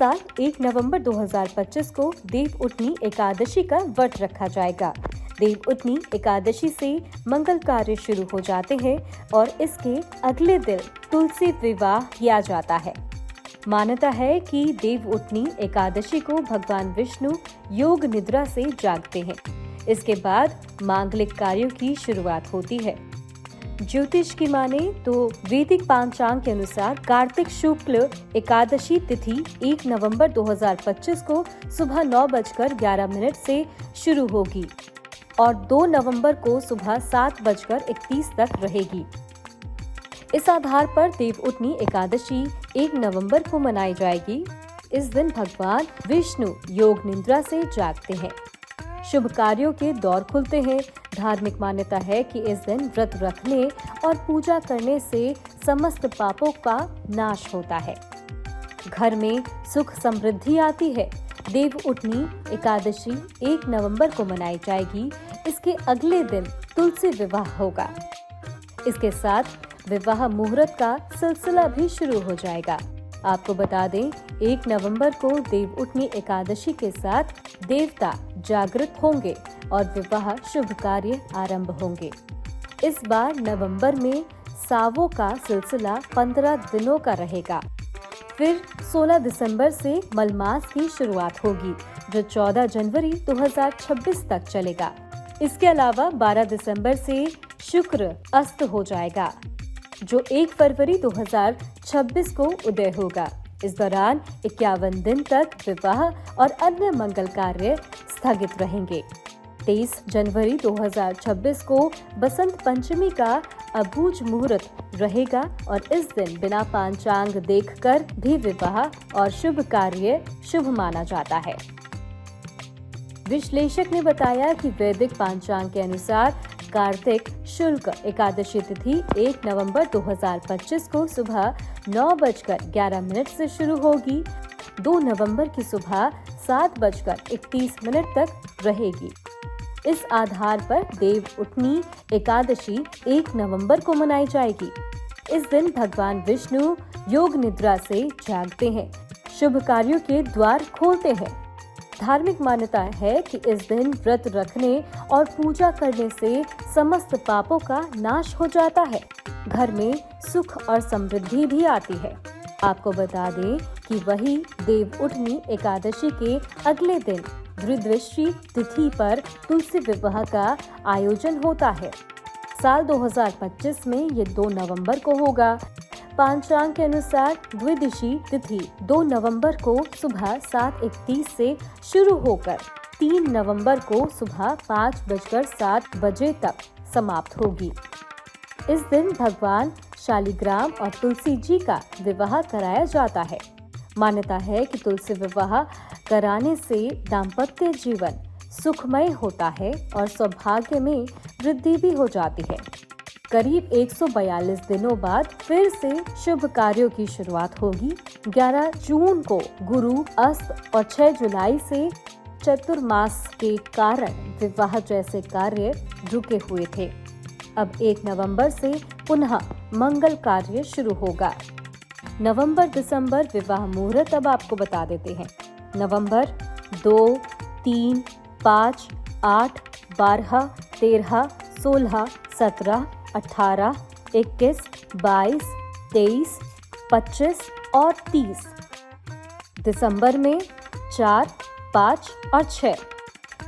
साल 1 नवंबर 2025 को देव उठनी एकादशी का व्रत रखा जाएगा। देव उठनी एकादशी से मंगल कार्य शुरू हो जाते हैं और इसके अगले दिन तुलसी विवाह किया जाता है। मान्यता है कि देव उठनी एकादशी को भगवान विष्णु योग निद्रा से जागते हैं। इसके बाद मांगलिक कार्यों की शुरुआत होती है। ज्योतिष की माने तो वैदिक पांचांग के अनुसार कार्तिक शुक्ल एकादशी तिथि 1 नवंबर 2025 को सुबह 9:11 से शुरू होगी और 2 नवंबर को सुबह 7:31 तक रहेगी। इस आधार पर देव उठनी एकादशी 1 नवंबर को मनाई जाएगी। इस दिन भगवान विष्णु योग निद्रा से जागते हैं। शुभ कार्यों के द्वार खुलते हैं। धार्मिक मान्यता है कि इस दिन व्रत रखने और पूजा करने से समस्त पापों का नाश होता है। घर में सुख समृद्धि आती है। देव उठनी एकादशी 1 नवंबर को मनाई जाएगी। इसके अगले दिन तुलसी विवाह होगा। इसके साथ विवाह मुहूर्त का सिलसिला भी शुरू हो जाएगा। आपको बता दें, 1 नवंबर को देव उठनी एकादशी के साथ देवता जागृत होंगे और विवाह शुभ कार्य आरंभ होंगे। इस बार नवंबर में सावों का सिलसिला 15 दिनों का रहेगा। फिर 16 दिसंबर से मलमास की शुरुआत होगी, जो 14 जनवरी 2026 तक चलेगा। इसके अलावा 12 दिसंबर से शुक्र अस्त हो जाएगा, जो 1 फरवरी 2026 को उदय होगा। इस दौरान 51 दिन तक विवाह और अन्य मंगल कार्य स्थगित रहेंगे। 23 जनवरी 2026 को बसंत पंचमी का अबूझ मुहूर्त रहेगा और इस दिन बिना पांचांग देखकर भी विवाह और शुभ कार्य शुभ माना जाता है। विश्लेषक ने बताया कि वैदिक पांचांग के अनुसार कार्तिक शुक्ल एकादशी तिथि 1 नवंबर 2025 को सुबह 9:11 से शुरू होगी। 2 नवंबर की सुबह 7:31 तक रहेगी। इस आधार पर देव उठनी एकादशी 1 नवंबर को मनाई जाएगी। इस दिन भगवान विष्णु योग निद्रा से जागते हैं, शुभ कार्यों के द्वार खोलते हैं। धार्मिक मान्यता है कि इस दिन व्रत रखने और पूजा करने से समस्त पापों का नाश हो जाता है। घर में सुख और समृद्धि भी आती है। आपको बता दें कि वही देव उठनी एकादशी के अगले दिन द्विदशी तिथि पर तुलसी विवाह का आयोजन होता है। साल 2025 में ये 2 नवंबर को होगा। पांचांग के अनुसार द्विदशी तिथि 2 नवंबर को सुबह 7:31 से शुरू होकर 3 नवंबर को सुबह 5:07 तक समाप्त होगी। इस दिन भगवान शालिग्राम और तुलसी जी का विवाह कराया जाता है। मान्यता है कि तुलसी विवाह कराने से दाम्पत्य जीवन सुखमय होता है और सौभाग्य में वृद्धि भी हो जाती है। करीब 142 दिनों बाद फिर से शुभ कार्यों की शुरुआत होगी। 11 जून को गुरु अस्त और 6 जुलाई से चतुर्मास के कारण विवाह जैसे कार्य रुके हुए थे। अब 1 नवंबर से पुनः मंगल कार्य शुरू होगा। नवंबर दिसंबर विवाह मुहूर्त अब आपको बता देते हैं। नवंबर 2, 3, 5, 8, 12, 13, 16, 17, 18, 21, 22, 23, 25 और 30। दिसंबर में 4, 5 और 6।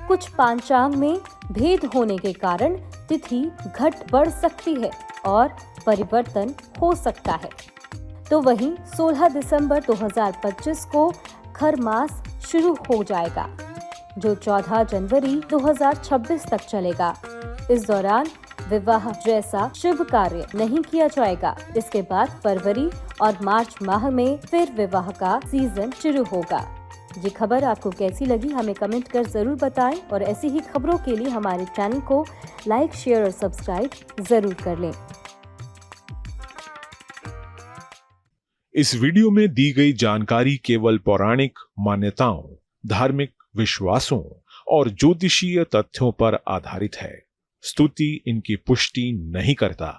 कुछ पांचांग में भेद होने के कारण तिथि घट बढ़ सकती है और परिवर्तन हो सकता है। तो वहीं 16 दिसंबर 2025 को खरमास शुरू हो जाएगा, जो 14 जनवरी 2026 तक चलेगा। इस दौरान विवाह जैसा शुभ कार्य नहीं किया जाएगा। इसके बाद फरवरी और मार्च माह में फिर विवाह का सीजन शुरू होगा। ये खबर आपको कैसी लगी हमें कमेंट कर जरूर बताएं और ऐसी ही खबरों के लिए हमारे चैनल को लाइक, शेयर और सब्सक्राइब जरूर कर लें। इस वीडियो में दी गई जानकारी केवल पौराणिक मान्यताओं, धार्मिक विश्वासों और ज्योतिषीय तथ्यों पर आधारित है। स्तुति इनकी पुष्टि नहीं करता।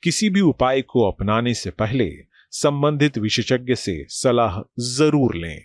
किसी भी उपाय को अपनाने से पहले संबंधित विशेषज्ञ से सलाह जरूर लें।